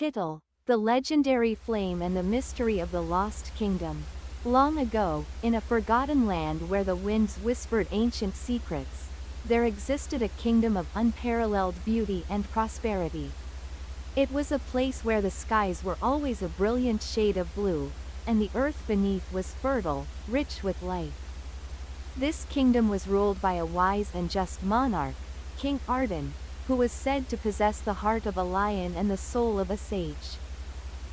Title: The Legendary Flame and the Mystery of the Lost Kingdom. Long ago, in a forgotten land where the winds whispered ancient secrets, there existed a kingdom of unparalleled beauty and prosperity. It was a place where the skies were always a brilliant shade of blue, and the earth beneath was fertile, rich with life. This kingdom was ruled by a wise and just monarch, King Arden, who was said to possess the heart of a lion and the soul of a sage.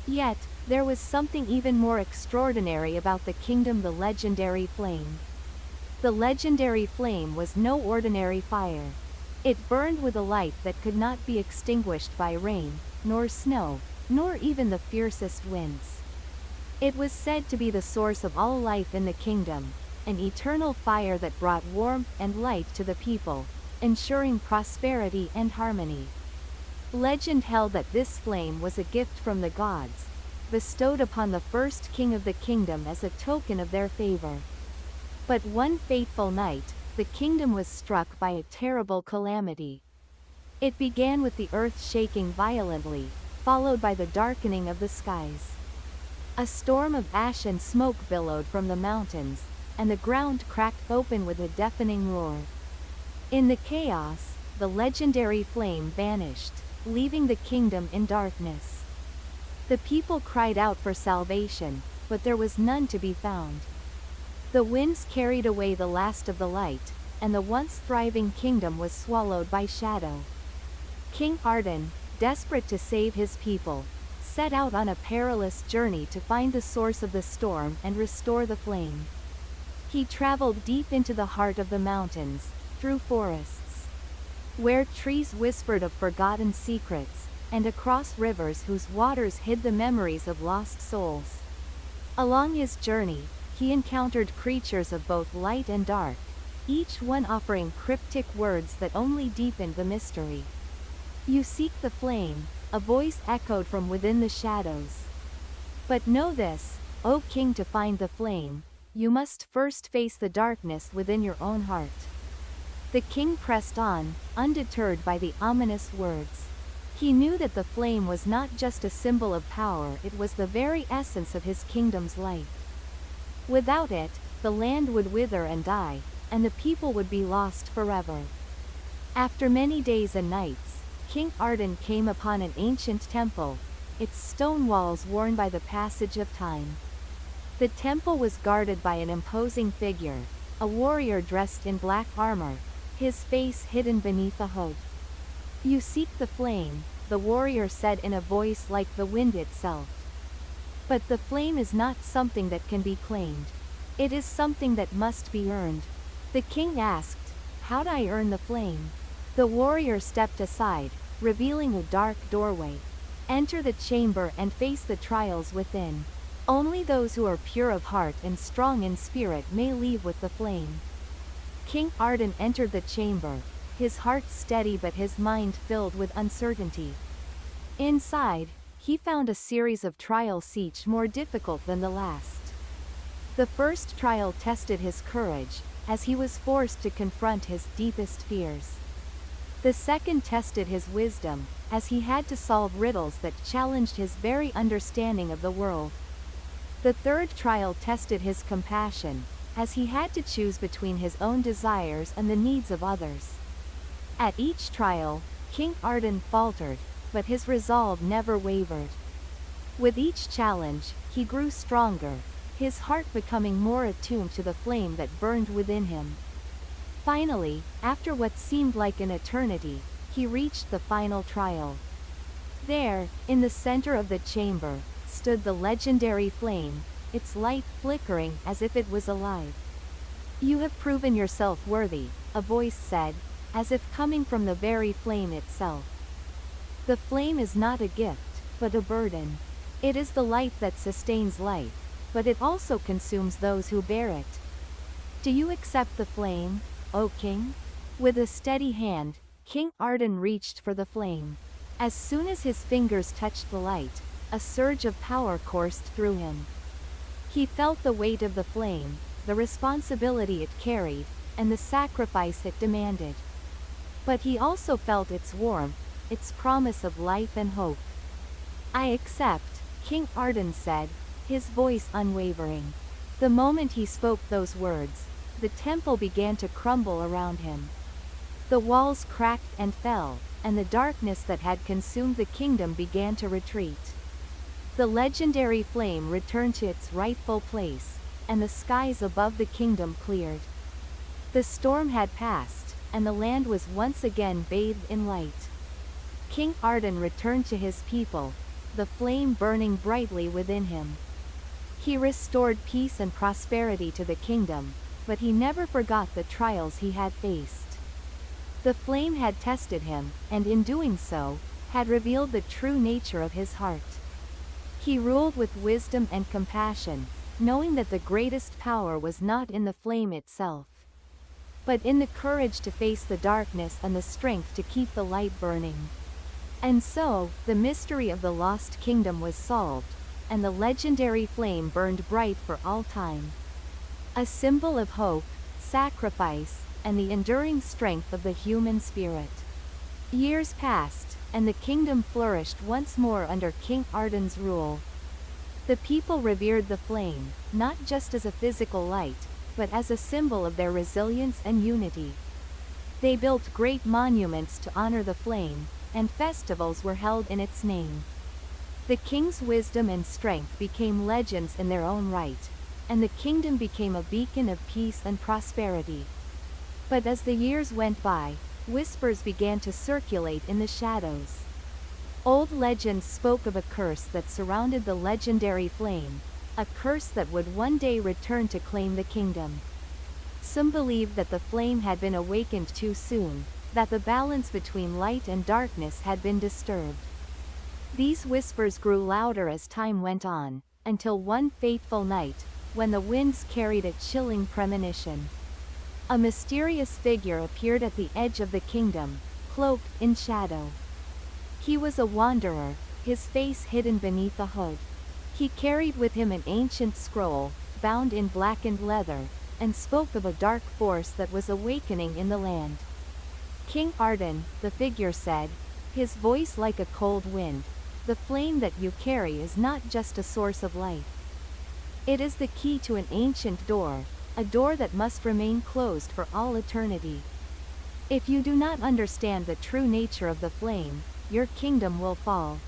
Yet, there was something even more extraordinary about the kingdom: the legendary flame. The legendary flame was no ordinary fire. It burned with a light that could not be extinguished by rain, nor snow, nor even the fiercest winds. It was said to be the source of all life in the kingdom, an eternal fire that brought warmth and light to the people, ensuring prosperity and harmony. Legend held that this flame was a gift from the gods, bestowed upon the first king of the kingdom as a token of their favor. But one fateful night, the kingdom was struck by a terrible calamity. It began with the earth shaking violently, followed by the darkening of the skies. A storm of ash and smoke billowed from the mountains, and the ground cracked open with a deafening roar. In the chaos, the legendary flame vanished, leaving the kingdom in darkness. The people cried out for salvation, but there was none to be found. The winds carried away the last of the light, and the once thriving kingdom was swallowed by shadow. King Arden, desperate to save his people, set out on a perilous journey to find the source of the storm and restore the flame. He traveled deep into the heart of the mountains, through forests, where trees whispered of forgotten secrets, and across rivers whose waters hid the memories of lost souls. Along his journey, he encountered creatures of both light and dark, each one offering cryptic words that only deepened the mystery. "You seek the flame," a voice echoed from within the shadows. "But know this, O king, to find the flame, you must first face the darkness within your own heart." The king pressed on, undeterred by the ominous words. He knew that the flame was not just a symbol of power, it was the very essence of his kingdom's life. Without it, the land would wither and die, and the people would be lost forever. After many days and nights, King Arden came upon an ancient temple, its stone walls worn by the passage of time. The temple was guarded by an imposing figure, a warrior dressed in black armor, his face hidden beneath a hood. "You seek the flame," the warrior said in a voice like the wind itself. "But the flame is not something that can be claimed. It is something that must be earned." The king asked, "How do I earn the flame?" The warrior stepped aside, revealing a dark doorway. "Enter the chamber and face the trials within. Only those who are pure of heart and strong in spirit may leave with the flame." King Arden entered the chamber, his heart steady but his mind filled with uncertainty. Inside, he found a series of trials, each more difficult than the last. The first trial tested his courage, as he was forced to confront his deepest fears. The second tested his wisdom, as he had to solve riddles that challenged his very understanding of the world. The third trial tested his compassion, as he had to choose between his own desires and the needs of others. At each trial, King Arden faltered, but his resolve never wavered. With each challenge, he grew stronger, his heart becoming more attuned to the flame that burned within him. Finally, after what seemed like an eternity, he reached the final trial. There, in the center of the chamber, stood the legendary flame, its light flickering as if it was alive. "You have proven yourself worthy," a voice said, as if coming from the very flame itself. "The flame is not a gift, but a burden. It is the light that sustains life, but it also consumes those who bear it. Do you accept the flame, O king?" With a steady hand, King Arden reached for the flame. As soon as his fingers touched the light, a surge of power coursed through him. He felt the weight of the flame, the responsibility it carried, and the sacrifice it demanded. But he also felt its warmth, its promise of life and hope. I accept, King Arden said, his voice unwavering. The moment he spoke those words, the temple began to crumble around him. The walls cracked and fell, and the darkness that had consumed the kingdom began to retreat. The legendary flame returned to its rightful place, and the skies above the kingdom cleared. The storm had passed, and the land was once again bathed in light. King Arden returned to his people, the flame burning brightly within him. He restored peace and prosperity to the kingdom, but he never forgot the trials he had faced. The flame had tested him, and in doing so, had revealed the true nature of his heart. He ruled with wisdom and compassion, knowing that the greatest power was not in the flame itself, but in the courage to face the darkness and the strength to keep the light burning. And so, the mystery of the lost kingdom was solved, and the legendary flame burned bright for all time. A symbol of hope, sacrifice, and the enduring strength of the human spirit. Years passed, and the kingdom flourished once more under King Arden's rule. The people revered the flame, not just as a physical light, but as a symbol of their resilience and unity. They built great monuments to honor the flame, and festivals were held in its name. The king's wisdom and strength became legends in their own right, and the kingdom became a beacon of peace and prosperity. But as the years went by, whispers began to circulate in the shadows. Old legends spoke of a curse that surrounded the legendary flame, a curse that would one day return to claim the kingdom. Some believed that the flame had been awakened too soon, that the balance between light and darkness had been disturbed. These whispers grew louder as time went on, until one fateful night, when the winds carried a chilling premonition. A mysterious figure appeared at the edge of the kingdom, cloaked in shadow. He was a wanderer, his face hidden beneath a hood. He carried with him an ancient scroll, bound in blackened leather, and spoke of a dark force that was awakening in the land. King Arden, the figure said, his voice like a cold wind, the flame that you carry is not just a source of life. It is the key to an ancient door, a door that must remain closed for all eternity. If you do not understand the true nature of the flame, your kingdom will fall.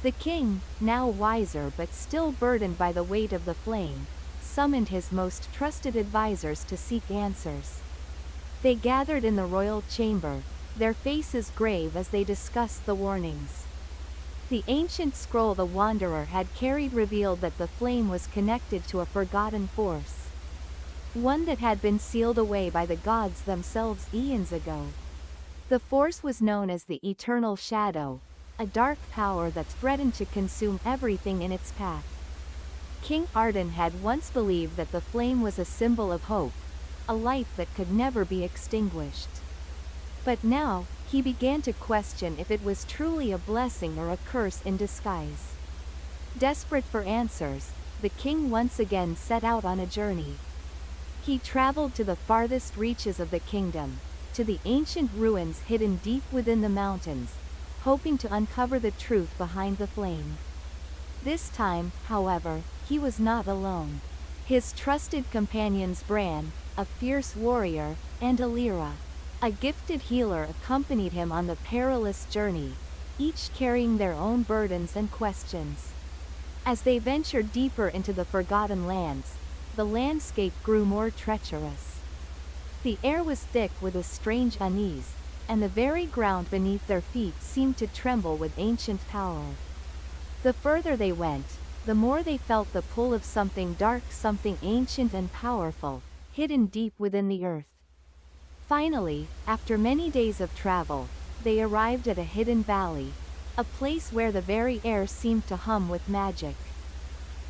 The king, now wiser but still burdened by the weight of the flame, summoned his most trusted advisors to seek answers. They gathered in the royal chamber, their faces grave as they discussed the warnings. The ancient scroll the wanderer had carried revealed that the flame was connected to a forgotten force, one that had been sealed away by the gods themselves eons ago. The force was known as the Eternal Shadow, a dark power that threatened to consume everything in its path. King Arden had once believed that the flame was a symbol of hope, a light that could never be extinguished. But now, he began to question if it was truly a blessing or a curse in disguise. Desperate for answers, the king once again set out on a journey. He traveled to the farthest reaches of the kingdom, to the ancient ruins hidden deep within the mountains, hoping to uncover the truth behind the flame. This time, however, he was not alone. His trusted companions Bran, a fierce warrior, and Alira, a gifted healer, accompanied him on the perilous journey, each carrying their own burdens and questions. As they ventured deeper into the forgotten lands, the landscape grew more treacherous. The air was thick with a strange unease, and the very ground beneath their feet seemed to tremble with ancient power. The further they went, the more they felt the pull of something dark, something ancient and powerful, hidden deep within the earth. Finally, after many days of travel, they arrived at a hidden valley, a place where the very air seemed to hum with magic.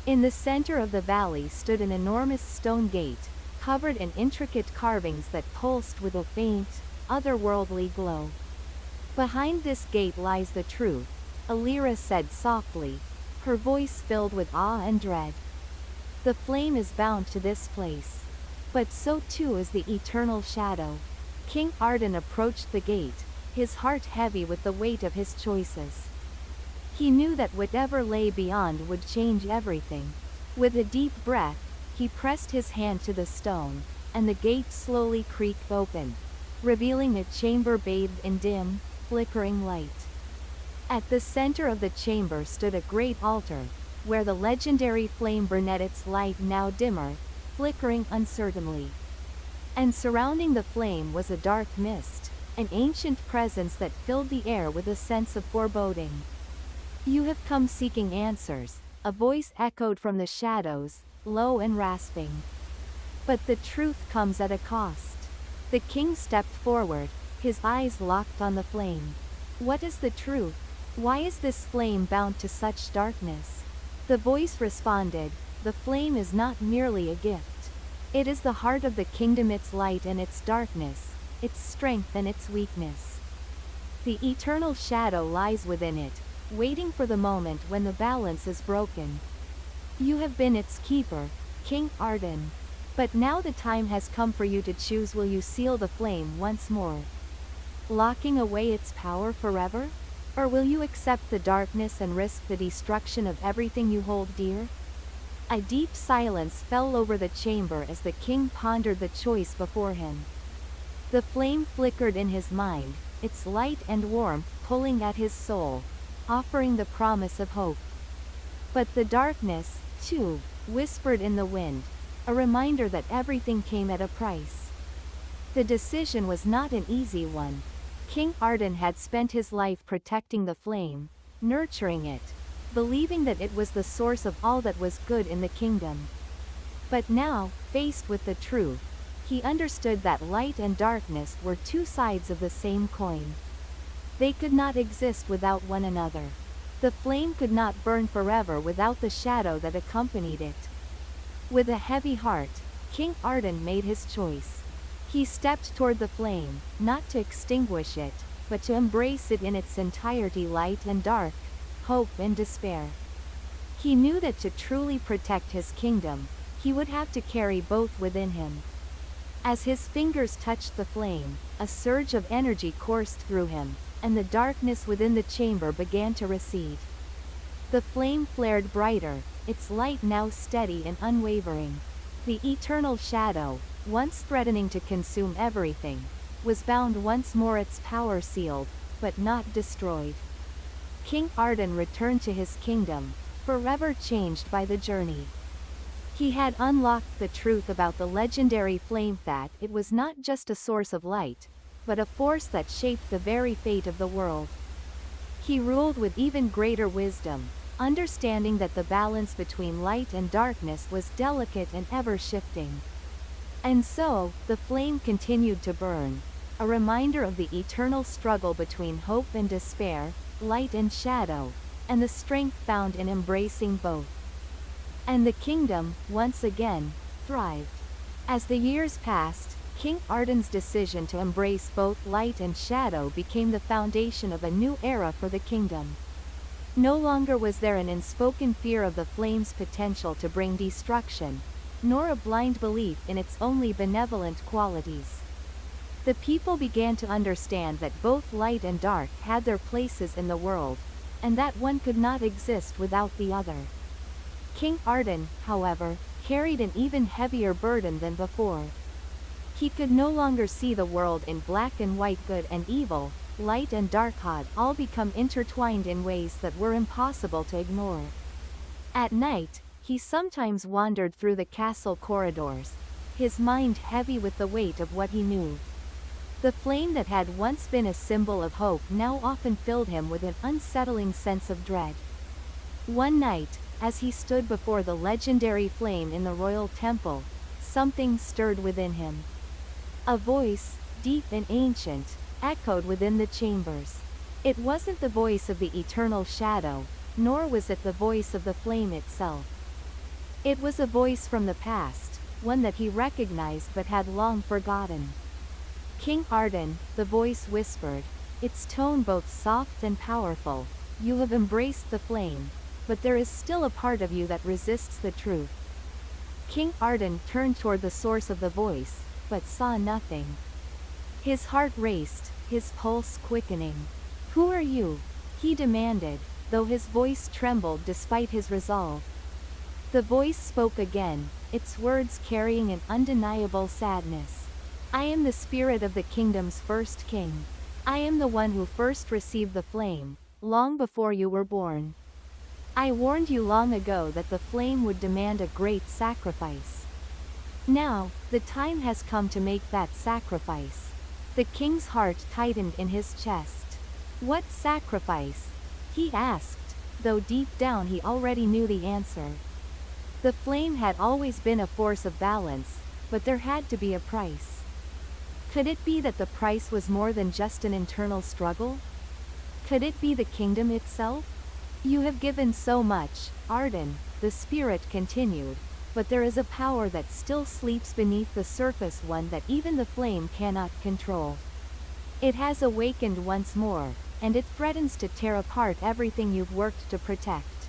In the center of the valley stood an enormous stone gate, covered in intricate carvings that pulsed with a faint, otherworldly glow. Behind this gate lies the truth, Alira said softly, her voice filled with awe and dread. The flame is bound to this place. But so too is the eternal shadow. King Arden approached the gate, his heart heavy with the weight of his choices. He knew that whatever lay beyond would change everything. With a deep breath, he pressed his hand to the stone, and the gate slowly creaked open, revealing a chamber bathed in dim, flickering light. At the center of the chamber stood a great altar, where the legendary flame burned its light now dimmer, flickering uncertainly. And surrounding the flame was a dark mist, an ancient presence that filled the air with a sense of foreboding. "You have come seeking answers," a voice echoed from the shadows, low and rasping. "But the truth comes at a cost." The king stepped forward, his eyes locked on the flame. "What is the truth? Why is this flame bound to such darkness?" The voice responded, "The flame is not merely a gift. It is the heart of the kingdom, its light and its darkness, its strength and its weakness. The eternal shadow lies within it, waiting for the moment when the balance is broken. You have been its keeper, King Arden. But now the time has come for you to choose. Will you seal the flame once more, locking away its power forever? Or will you accept the darkness and risk the destruction of everything you hold dear?" A deep silence fell over the chamber as the king pondered the choice before him. The flame flickered in his mind, its light and warmth pulling at his soul, offering the promise of hope. But the darkness, too, whispered in the wind, a reminder that everything came at a price. The decision was not an easy one. King Arden had spent his life protecting the flame, nurturing it, believing that it was the source of all that was good in the kingdom. But now, faced with the truth, he understood that light and darkness were two sides of the same coin. They could not exist without one another. The flame could not burn forever without the shadow that accompanied it. With a heavy heart, King Arden made his choice. He stepped toward the flame, not to extinguish it, but to embrace it in its entirety, light and dark, hope and despair. He knew that to truly protect his kingdom, he would have to carry both within him. As his fingers touched the flame, a surge of energy coursed through him, and the darkness within the chamber began to recede. The flame flared brighter, its light now steady and unwavering. The eternal shadow, once threatening to consume everything, was bound once more, its power sealed, but not destroyed. King Arden returned to his kingdom, forever changed by the journey. He had unlocked the truth about the legendary flame, that it was not just a source of light, but a force that shaped the very fate of the world. He ruled with even greater wisdom, understanding that the balance between light and darkness was delicate and ever-shifting. And so, the flame continued to burn, a reminder of the eternal struggle between hope and despair, light and shadow, and the strength found in embracing both. And the kingdom, once again, thrived. As the years passed, King Arden's decision to embrace both light and shadow became the foundation of a new era for the kingdom. No longer was there an unspoken fear of the flame's potential to bring destruction, nor a blind belief in its only benevolent qualities. The people began to understand that both light and dark had their places in the world, and that one could not exist without the other. King Arden, however, carried an even heavier burden than before. He could no longer see the world in black and white, good and evil, light and dark had all become intertwined in ways that were impossible to ignore. At night, he sometimes wandered through the castle corridors, his mind heavy with the weight of what he knew. The flame that had once been a symbol of hope now often filled him with an unsettling sense of dread. One night, as he stood before the legendary flame in the royal temple, something stirred within him. A voice, deep and ancient, echoed within the chambers. It wasn't the voice of the eternal shadow, nor was it the voice of the flame itself. It was a voice from the past, one that he recognized but had long forgotten. "King Arden," the voice whispered, its tone both soft and powerful, "you have embraced the flame, but there is still a part of you that resists the truth." King Arden turned toward the source of the voice, but saw nothing. His heart raced, his pulse quickening. "Who are you?" he demanded, though his voice trembled despite his resolve. The voice spoke again, its words carrying an undeniable sadness. I am the spirit of the kingdom's first king. I am the one who first received the flame, long before you were born. I warned you long ago that the flame would demand a great sacrifice. Now, the time has come to make that sacrifice. The king's heart tightened in his chest. What sacrifice? He asked, though deep down he already knew the answer. The flame had always been a force of balance, but there had to be a price. Could it be that the price was more than just an internal struggle? Could it be the kingdom itself? You have given so much, Arden, the spirit continued, but there is a power that still sleeps beneath the surface, one that even the flame cannot control. It has awakened once more, and it threatens to tear apart everything you've worked to protect.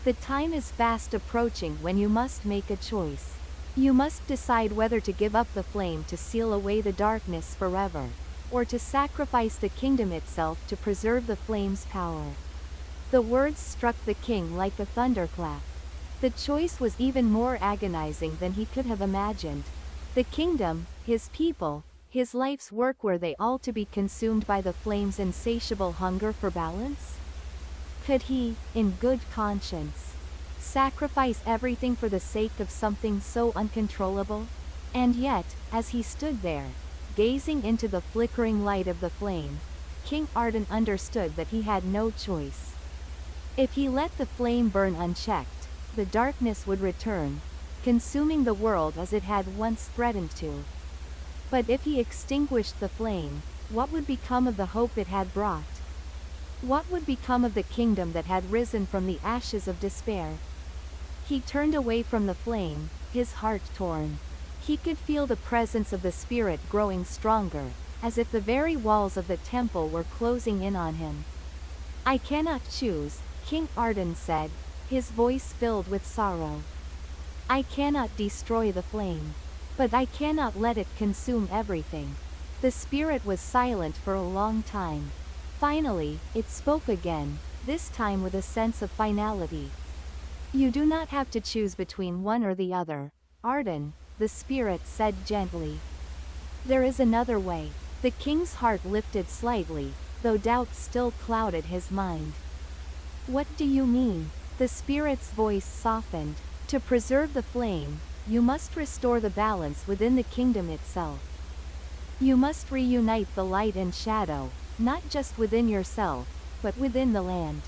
The time is fast approaching when you must make a choice. You must decide whether to give up the flame to seal away the darkness forever, or to sacrifice the kingdom itself to preserve the flame's power. The words struck the king like a thunderclap. The choice was even more agonizing than he could have imagined. The kingdom, his people, his life's work, were they all to be consumed by the flame's insatiable hunger for balance? Could he, in good conscience, sacrifice everything for the sake of something so uncontrollable? And yet, as he stood there, gazing into the flickering light of the flame, King Arden understood that he had no choice. If he let the flame burn unchecked, the darkness would return, consuming the world as it had once threatened to. But if he extinguished the flame, what would become of the hope it had brought? What would become of the kingdom that had risen from the ashes of despair? He turned away from the flame, his heart torn. He could feel the presence of the spirit growing stronger, as if the very walls of the temple were closing in on him. I cannot choose, King Arden said, his voice filled with sorrow. I cannot destroy the flame. But I cannot let it consume everything. The spirit was silent for a long time. Finally, it spoke again, this time with a sense of finality. You do not have to choose between one or the other, Arden, the spirit said gently. There is another way. The king's heart lifted slightly, though doubt still clouded his mind. What do you mean? The spirit's voice softened. To preserve the flame, you must restore the balance within the kingdom itself. You must reunite the light and shadow, not just within yourself, but within the land.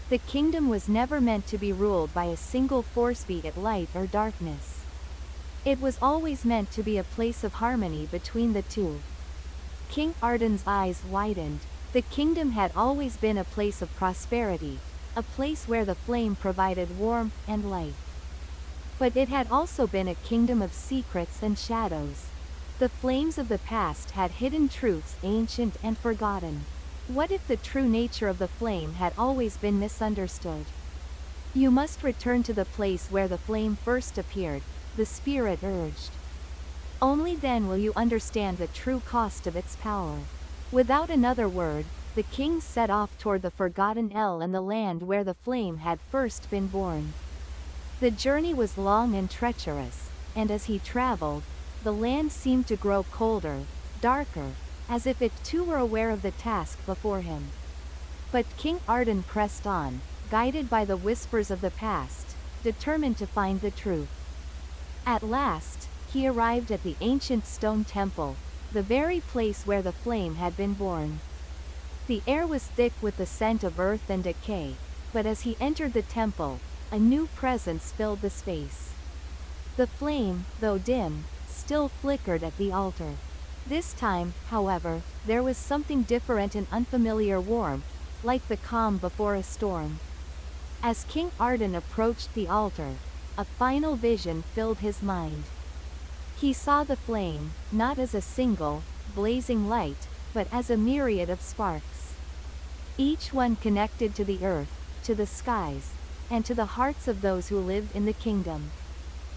The kingdom was never meant to be ruled by a single force, be it light or darkness. It was always meant to be a place of harmony between the two. King Arden's eyes widened. The kingdom had always been a place of prosperity, a place where the flame provided warmth and light. But it had also been a kingdom of secrets and shadows. The flames of the past had hidden truths ancient and forgotten. What if the true nature of the flame had always been misunderstood? You must return to the place where the flame first appeared, the spirit urged. Only then will you understand the true cost of its power. Without another word, the king set off toward the forgotten El and the land where the flame had first been born. The journey was long and treacherous, and as he traveled, the land seemed to grow colder, darker, as if it too were aware of the task before him. But King Arden pressed on, guided by the whispers of the past, determined to find the truth. At last, he arrived at the ancient stone temple, the very place where the flame had been born. The air was thick with the scent of earth and decay, but as he entered the temple, a new presence filled the space. The flame, though dim, still flickered at the altar. This time, however, there was something different and unfamiliar warmth, like the calm before a storm. As King Arden approached the altar, a final vision filled his mind. He saw the flame, not as a single, blazing light, but as a myriad of sparks. Each one connected to the earth, to the skies, and to the hearts of those who lived in the kingdom.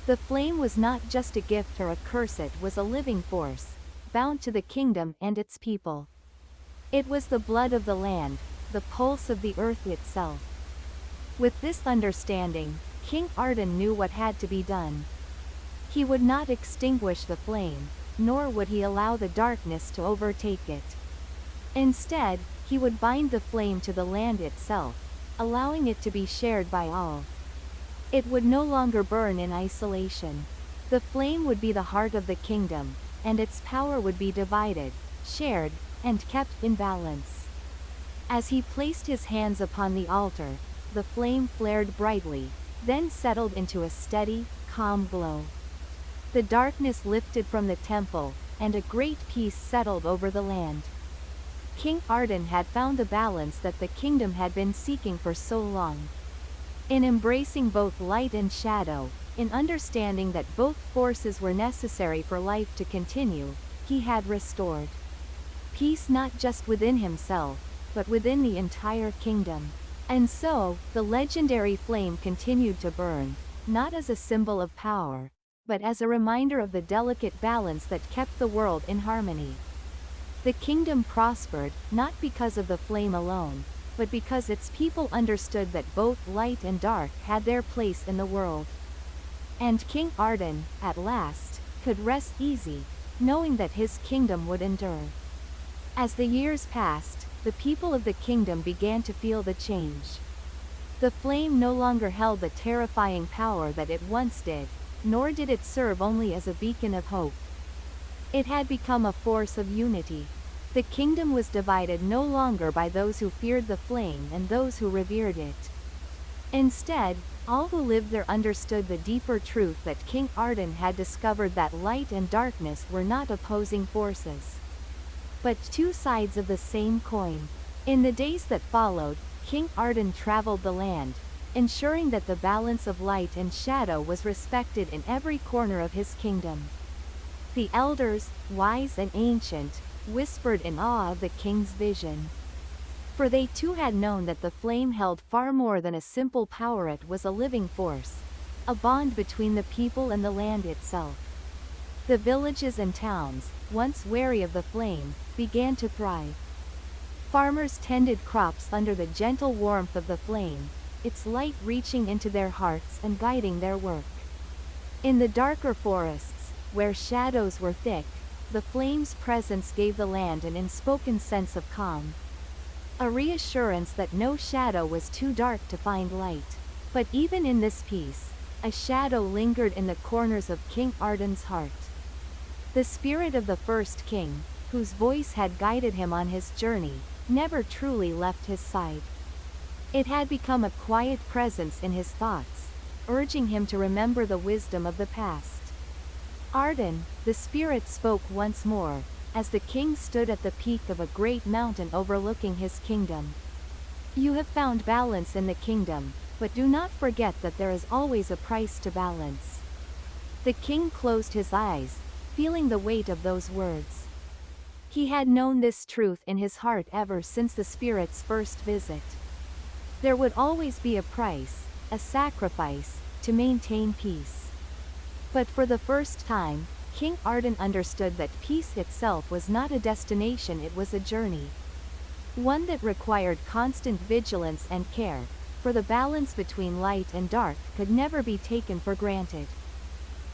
The flame was not just a gift or a curse, it was a living force, bound to the kingdom and its people. It was the blood of the land, the pulse of the earth itself. With this understanding, King Arden knew what had to be done. He would not extinguish the flame, nor would he allow the darkness to overtake it. Instead, he would bind the flame to the land itself, allowing it to be shared by all. It would no longer burn in isolation. The flame would be the heart of the kingdom, and its power would be divided, shared, and kept in balance. As he placed his hands upon the altar, the flame flared brightly, then settled into a steady, calm glow. The darkness lifted from the temple, and a great peace settled over the land. King Arden had found the balance that the kingdom had been seeking for so long. In embracing both light and shadow, in understanding that both forces were necessary for life to continue, he had restored peace not just within himself, but within the entire kingdom. And so, the legendary flame continued to burn, not as a symbol of power, but as a reminder of the delicate balance that kept the world in harmony. The kingdom prospered, not because of the flame alone, but because its people understood that both light and dark had their place in the world. And King Arden, at last, could rest easy, knowing that his kingdom would endure. As the years passed, the people of the kingdom began to feel the change. The flame no longer held the terrifying power that it once did, nor did it serve only as a beacon of hope. It had become a force of unity. The kingdom was divided no longer by those who feared the flame and those who revered it. Instead, all who lived there understood the deeper truth that King Arden had discovered, that light and darkness were not opposing forces, but two sides of the same coin. In the days that followed, King Arden traveled the land, ensuring that the balance of light and shadow was respected in every corner of his kingdom. The elders, wise and ancient, whispered in awe of the king's vision. For they too had known that the flame held far more than a simple power. It was a living force, a bond between the people and the land itself. The villages and towns, once wary of the flame, began to thrive. Farmers tended crops under the gentle warmth of the flame, its light reaching into their hearts and guiding their work. In the darker forests, where shadows were thick, the flame's presence gave the land an unspoken sense of calm. A reassurance that no shadow was too dark to find light. But even in this peace, a shadow lingered in the corners of King Arden's heart. The spirit of the first king, whose voice had guided him on his journey, never truly left his side. It had become a quiet presence in his thoughts, urging him to remember the wisdom of the past. Arden, the spirit spoke once more, as the king stood at the peak of a great mountain overlooking his kingdom. You have found balance in the kingdom, but do not forget that there is always a price to balance. The king closed his eyes, feeling the weight of those words. He had known this truth in his heart ever since the spirit's first visit. There would always be a price, a sacrifice, to maintain peace. But for the first time, King Arden understood that peace itself was not a destination, it was a journey. One that required constant vigilance and care, for the balance between light and dark could never be taken for granted.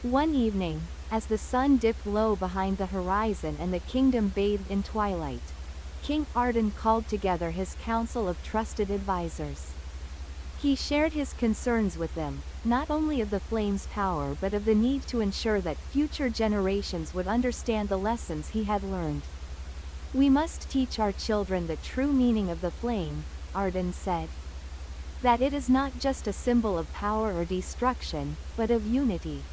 One evening, as the sun dipped low behind the horizon and the kingdom bathed in twilight, King Arden called together his council of trusted advisors. He shared his concerns with them, not only of the flame's power but of the need to ensure that future generations would understand the lessons he had learned. We must teach our children the true meaning of the flame, Arden said. That it is not just a symbol of power or destruction, but of unity.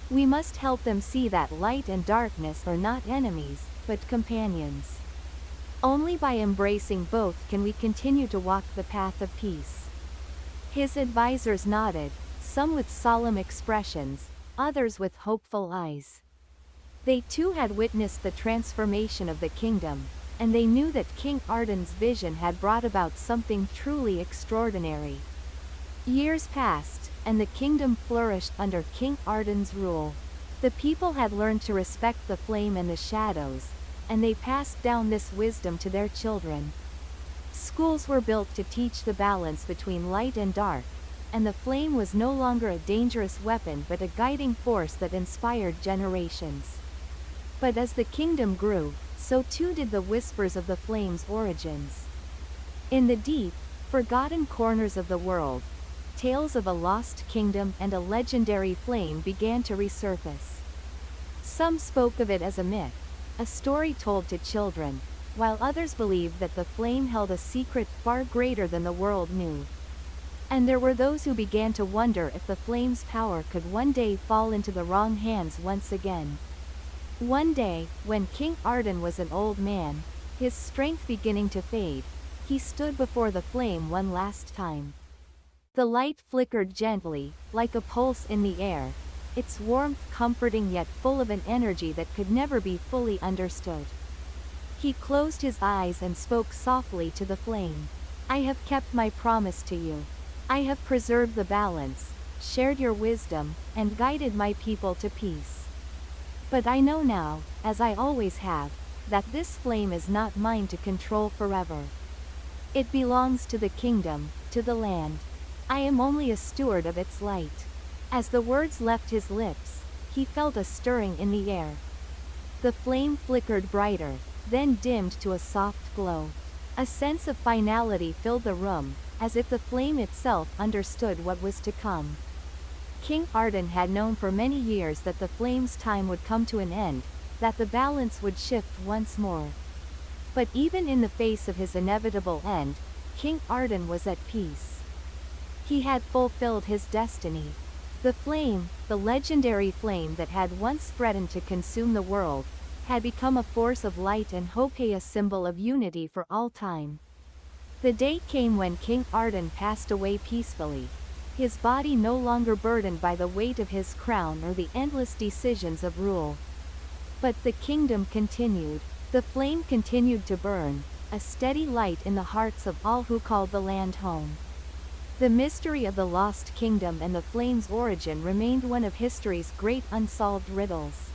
We must help them see that light and darkness are not enemies, but companions. Only by embracing both can we continue to walk the path of peace. His advisors nodded, some with solemn expressions, others with hopeful eyes. They too had witnessed the transformation of the kingdom, and they knew that King Arden's vision had brought about something truly extraordinary. Years passed, and the kingdom flourished under King Arden's rule. The people had learned to respect the flame and the shadows, and they passed down this wisdom to their children. Schools were built to teach the balance between light and dark, and the flame was no longer a dangerous weapon but a guiding force that inspired generations. But as the kingdom grew, so too did the whispers of the flame's origins. In the deep, forgotten corners of the world, tales of a lost kingdom and a legendary flame began to resurface. Some spoke of it as a myth, a story told to children, while others believed that the flame held a secret far greater than the world knew. And there were those who began to wonder if the flame's power could one day fall into the wrong hands once again. One day, when King Arden was an old man, his strength beginning to fade, he stood before the flame one last time. The light flickered gently, like a pulse in the air, its warmth comforting yet full of an energy that could never be fully understood. He closed his eyes and spoke softly to the flame. "I have kept my promise to you. I have preserved the balance, shared your wisdom, and guided my people to peace. But I know now, as I always have, that this flame is not mine to control forever. It belongs to the kingdom, to the land. I am only a steward of its light." As the words left his lips, he felt a stirring in the air. The flame flickered brighter, then dimmed to a soft glow. A sense of finality filled the room, as if the flame itself understood what was to come. King Arden had known for many years that the flame's time would come to an end, that the balance would shift once more. But even in the face of his inevitable end, King Arden was at peace. He had fulfilled his destiny. The flame, the legendary flame that had once threatened to consume the world, had become a force of light and hope, a symbol of unity for all time. The day came when King Arden passed away peacefully, his body no longer burdened by the weight of his crown or the endless decisions of rule. But the kingdom continued. The flame continued to burn, a steady light in the hearts of all who called the land home. The mystery of the lost kingdom and the flame's origin remained one of history's great unsolved riddles.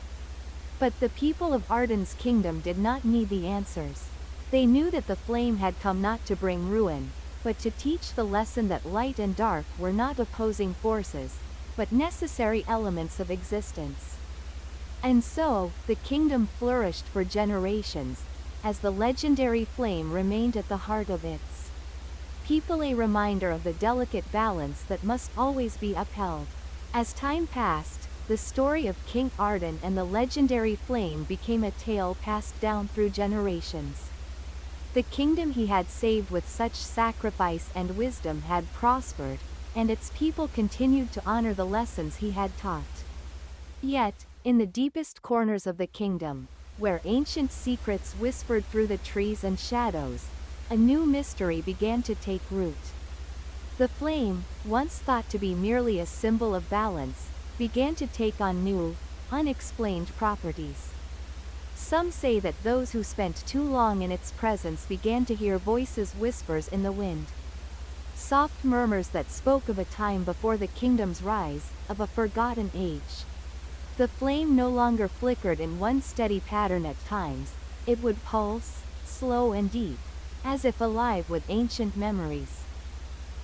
But the people of Arden's kingdom did not need the answers. They knew that the flame had come not to bring ruin, but to teach the lesson that light and dark were not opposing forces, but necessary elements of existence. And so, the kingdom flourished for generations, as the legendary flame remained at the heart of its people, a reminder of the delicate balance that must always be upheld. As time passed, the story of King Arden and the legendary flame became a tale passed down through generations. The kingdom he had saved with such sacrifice and wisdom had prospered, and its people continued to honor the lessons he had taught. Yet, in the deepest corners of the kingdom, where ancient secrets whispered through the trees and shadows, a new mystery began to take root. The flame, once thought to be merely a symbol of balance, began to take on new, unexplained properties. Some say that those who spent too long in its presence began to hear voices, whispers in the wind. Soft murmurs that spoke of a time before the kingdom's rise, of a forgotten age. The flame no longer flickered in one steady pattern at times, it would pulse, slow and deep, as if alive with ancient memories.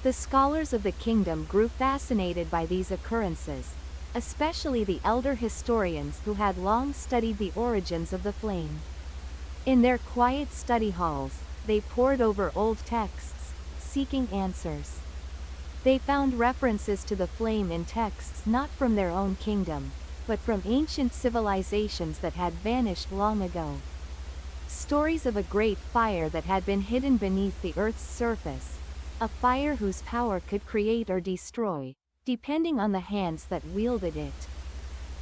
The scholars of the kingdom grew fascinated by these occurrences, especially the elder historians who had long studied the origins of the flame. In their quiet study halls, they pored over old texts, seeking answers. They found references to the flame in texts not from their own kingdom, but from ancient civilizations that had vanished long ago. Stories of a great fire that had been hidden beneath the earth's surface, a fire whose power could create or destroy, depending on the hands that wielded it.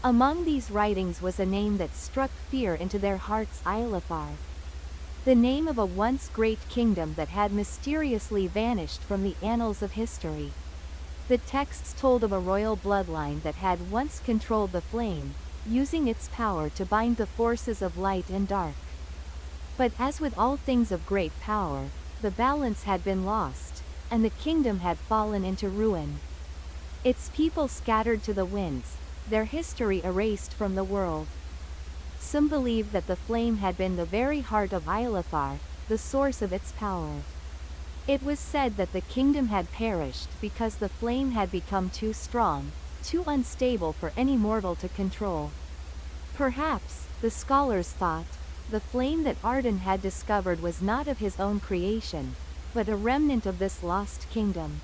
Among these writings was a name that struck fear into their hearts: Ilafar. The name of a once great kingdom that had mysteriously vanished from the annals of history. The texts told of a royal bloodline that had once controlled the flame, using its power to bind the forces of light and dark. But as with all things of great power, the balance had been lost, and the kingdom had fallen into ruin. Its people scattered to the winds, their history erased from the world. Some believed that the flame had been the very heart of Ilafar, the source of its power. It was said that the kingdom had perished because the flame had become too strong, too unstable for any mortal to control. Perhaps, the scholars thought, the flame that Arden had discovered was not of his own creation, but a remnant of this lost kingdom.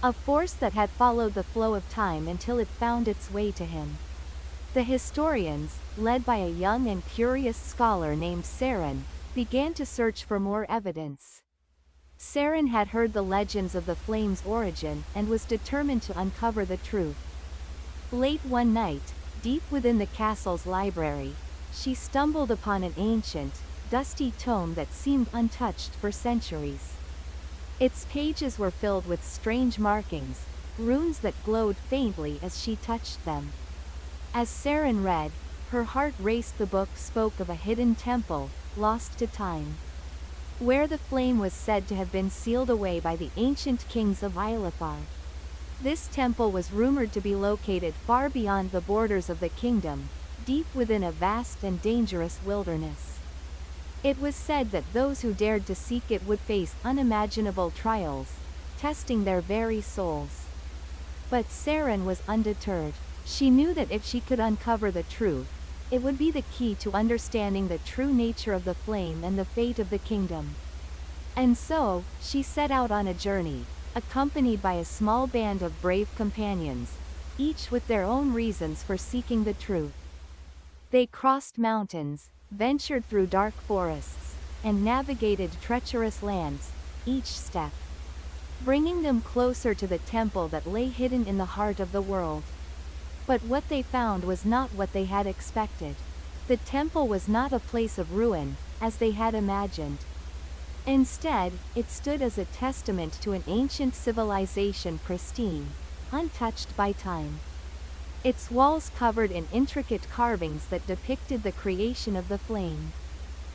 A force that had followed the flow of time until it found its way to him. The historians, led by a young and curious scholar named Saren, began to search for more evidence. Saren had heard the legends of the flame's origin and was determined to uncover the truth. Late one night, deep within the castle's library, she stumbled upon an ancient, dusty tome that seemed untouched for centuries. Its pages were filled with strange markings, runes that glowed faintly as she touched them. As Saren read, her heart raced. The book spoke of a hidden temple, lost to time, where the flame was said to have been sealed away by the ancient kings of Ilafar. This temple was rumored to be located far beyond the borders of the kingdom, deep within a vast and dangerous wilderness. It was said that those who dared to seek it would face unimaginable trials, testing their very souls. But Saren was undeterred. She knew that if she could uncover the truth, it would be the key to understanding the true nature of the flame and the fate of the kingdom. And so, she set out on a journey, accompanied by a small band of brave companions, each with their own reasons for seeking the truth. They crossed mountains, ventured through dark forests, and navigated treacherous lands, each step bringing them closer to the temple that lay hidden in the heart of the world. But what they found was not what they had expected. The temple was not a place of ruin, as they had imagined. Instead, it stood as a testament to an ancient civilization, pristine, untouched by time. Its walls covered in intricate carvings that depicted the creation of the flame.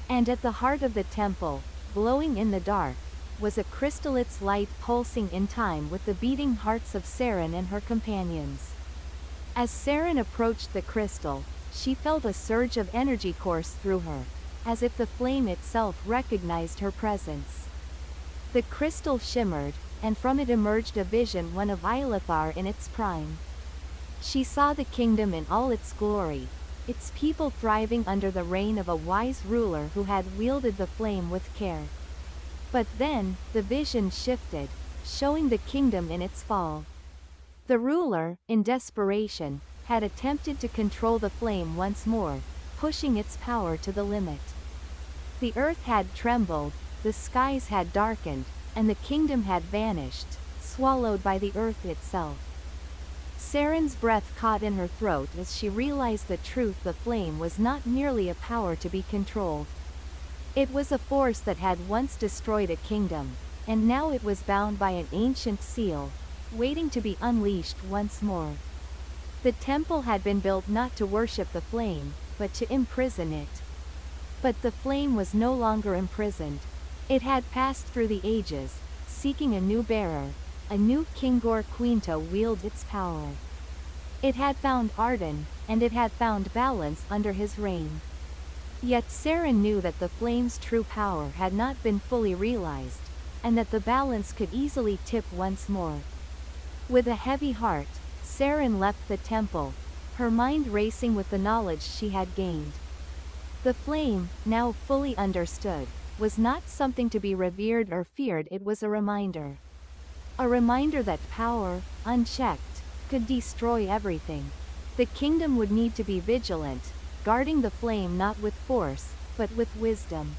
And at the heart of the temple, glowing in the dark, was a crystal, its light pulsing in time with the beating hearts of Saren and her companions. As Saren approached the crystal, she felt a surge of energy course through her, as if the flame itself recognized her presence. The crystal shimmered, and from it emerged a vision, one of Ilafar in its prime. She saw the kingdom in all its glory, its people thriving under the reign of a wise ruler who had wielded the flame with care. But then, the vision shifted, showing the kingdom in its fall. The ruler, in desperation, had attempted to control the flame once more, pushing its power to the limit. The earth had trembled, the skies had darkened, and the kingdom had vanished, swallowed by the earth itself. Saren's breath caught in her throat as she realized the truth: the flame was not merely a power to be controlled. It was a force that had once destroyed a kingdom, and now it was bound by an ancient seal, waiting to be unleashed once more. The temple had been built not to worship the flame, but to imprison it. But the flame was no longer imprisoned. It had passed through the ages, seeking a new bearer. A new king, Queen, to wield its power. It had found Arden, and it had found balance under his reign. Yet Saren knew that the flame's true power had not been fully realized, and that the balance could easily tip once more. With a heavy heart, Saren left the temple, her mind racing with the knowledge she had gained. The flame, now fully understood, was not something to be revered or feared. It was a reminder. A reminder that power, unchecked, could destroy everything. The kingdom would need to be vigilant, guarding the flame not with force, but with wisdom.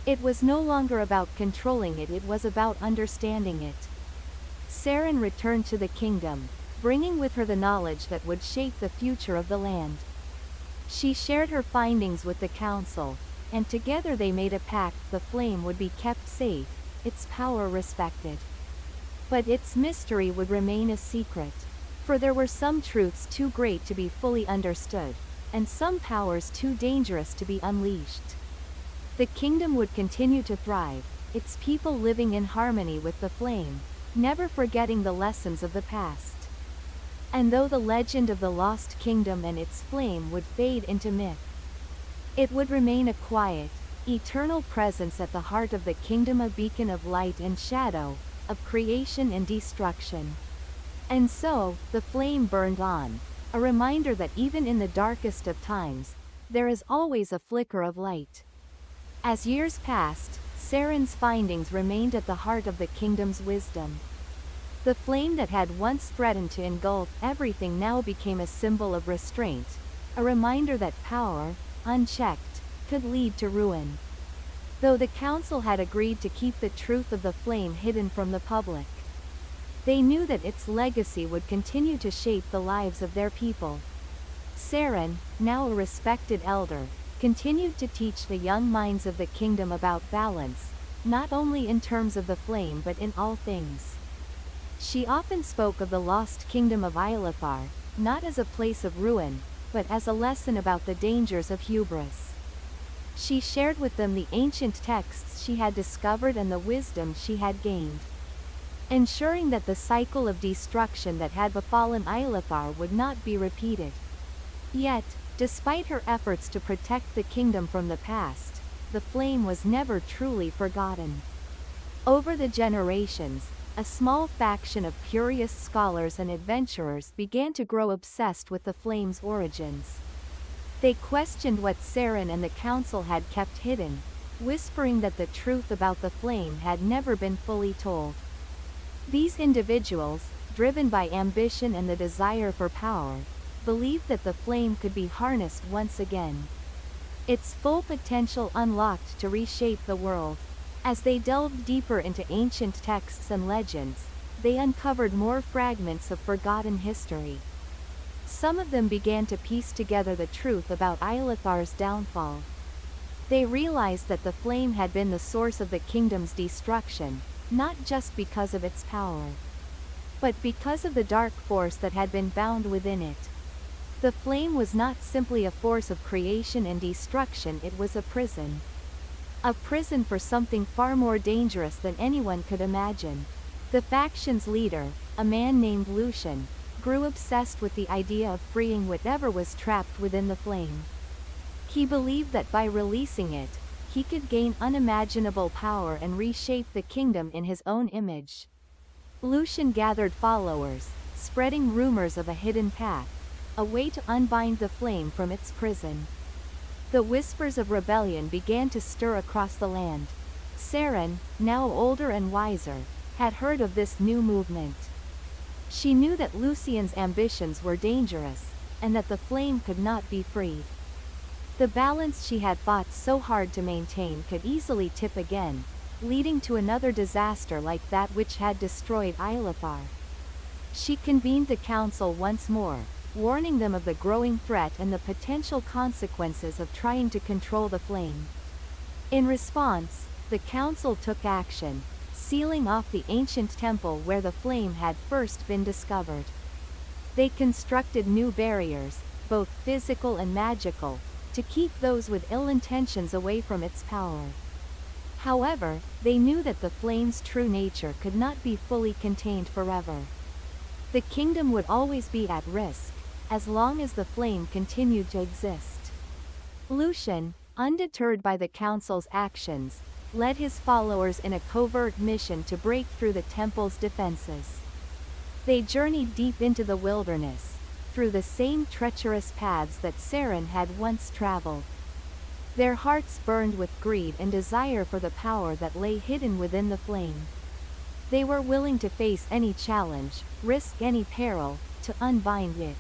It was no longer about controlling it, it was about understanding it. Saren returned to the kingdom, bringing with her the knowledge that would shape the future of the land. She shared her findings with the council, and together they made a pact: the flame would be kept safe, its power respected. But its mystery would remain a secret. For there were some truths too great to be fully understood, and some powers too dangerous to be unleashed. The kingdom would continue to thrive, its people living in harmony with the flame, never forgetting the lessons of the past. And though the legend of the lost kingdom and its flame would fade into myth, it would remain a quiet, eternal presence at the heart of the kingdom, a beacon of light and shadow, of creation and destruction. And so, the flame burned on, a reminder that even in the darkest of times, there is always a flicker of light. As years passed, Saren's findings remained at the heart of the kingdom's wisdom. The flame that had once threatened to engulf everything now became a symbol of restraint, a reminder that power, unchecked, could lead to ruin. Though the council had agreed to keep the truth of the flame hidden from the public, they knew that its legacy would continue to shape the lives of their people. Saren, now a respected elder, continued to teach the young minds of the kingdom about balance, not only in terms of the flame but in all things. She often spoke of the lost kingdom of Ilothar, not as a place of ruin, but as a lesson about the dangers of hubris. She shared with them the ancient texts she had discovered and the wisdom she had gained, ensuring that the cycle of destruction that had befallen Ilothar would not be repeated. Yet, despite her efforts to protect the kingdom from the past, the flame was never truly forgotten. Over the generations, a small faction of curious scholars and adventurers began to grow obsessed with the flame's origins. They questioned what Saren and the council had kept hidden, whispering that the truth about the flame had never been fully told. These individuals, driven by ambition and the desire for power, believed that the flame could be harnessed once again, its full potential unlocked to reshape the world. As they delved deeper into ancient texts and legends, they uncovered more fragments of forgotten history. Some of them began to piece together the truth about Ilothar's downfall. They realized that the flame had been the source of the kingdom's destruction, not just because of its power, but because of the dark force that had been bound within it. The flame was not simply a force of creation and destruction, it was a prison. A prison for something far more dangerous than anyone could imagine. The faction's leader, a man named Lucian, grew obsessed with the idea of freeing whatever was trapped within the flame. He believed that by releasing it, he could gain unimaginable power and reshape the kingdom in his own image. Lucian gathered followers, spreading rumors of a hidden path, a way to unbind the flame from its prison. The whispers of rebellion began to stir across the land. Saren, now older and wiser, had heard of this new movement. She knew that Lucian's ambitions were dangerous, and that the flame could not be freed. The balance she had fought so hard to maintain could easily tip again, leading to another disaster like that which had destroyed Ilothar. She convened the council once more, warning them of the growing threat and the potential consequences of trying to control the flame. In response, the council took action, sealing off the ancient temple where the flame had first been discovered. They constructed new barriers, both physical and magical, to keep those with ill intentions away from its power. However, they knew that the flame's true nature could not be fully contained forever. The kingdom would always be at risk, as long as the flame continued to exist. Lucian, undeterred by the council's actions, led his followers in a covert mission to break through the temple's defenses. They journeyed deep into the wilderness, through the same treacherous paths that Saren had once traveled. Their hearts burned with greed and desire for the power that lay hidden within the flame. They were willing to face any challenge, risk any peril, to unbind it.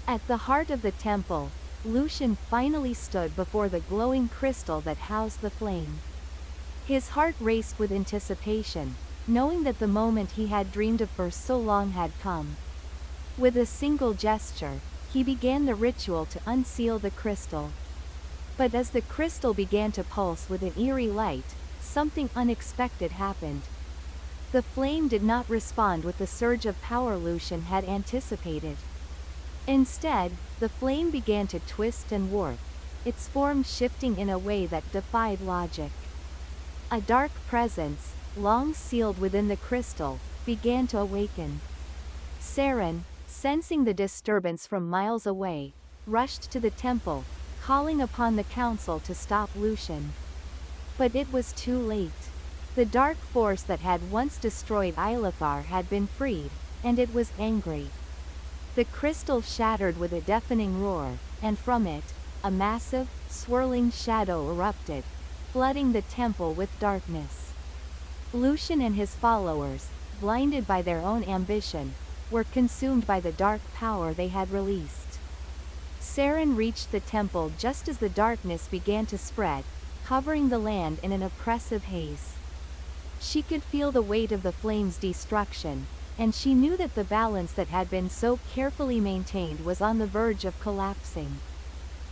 At the heart of the temple, Lucian finally stood before the glowing crystal that housed the flame. His heart raced with anticipation, knowing that the moment he had dreamed of for so long had come. With a single gesture, he began the ritual to unseal the crystal. But as the crystal began to pulse with an eerie light, something unexpected happened. The flame did not respond with the surge of power Lucian had anticipated. Instead, the flame began to twist and warp, its form shifting in a way that defied logic. A dark presence, long sealed within the crystal, began to awaken. Saren, sensing the disturbance from miles away, rushed to the temple, calling upon the council to stop Lucian. But it was too late. The dark force that had once destroyed Ilithar had been freed, and it was angry. The crystal shattered with a deafening roar, and from it, a massive, swirling shadow erupted, flooding the temple with darkness. Lucian and his followers, blinded by their own ambition, were consumed by the dark power they had released. Saren reached the temple just as the darkness began to spread, covering the land in an oppressive haze. She could feel the weight of the flame's destruction, and she knew that the balance that had been so carefully maintained was on the verge of collapsing.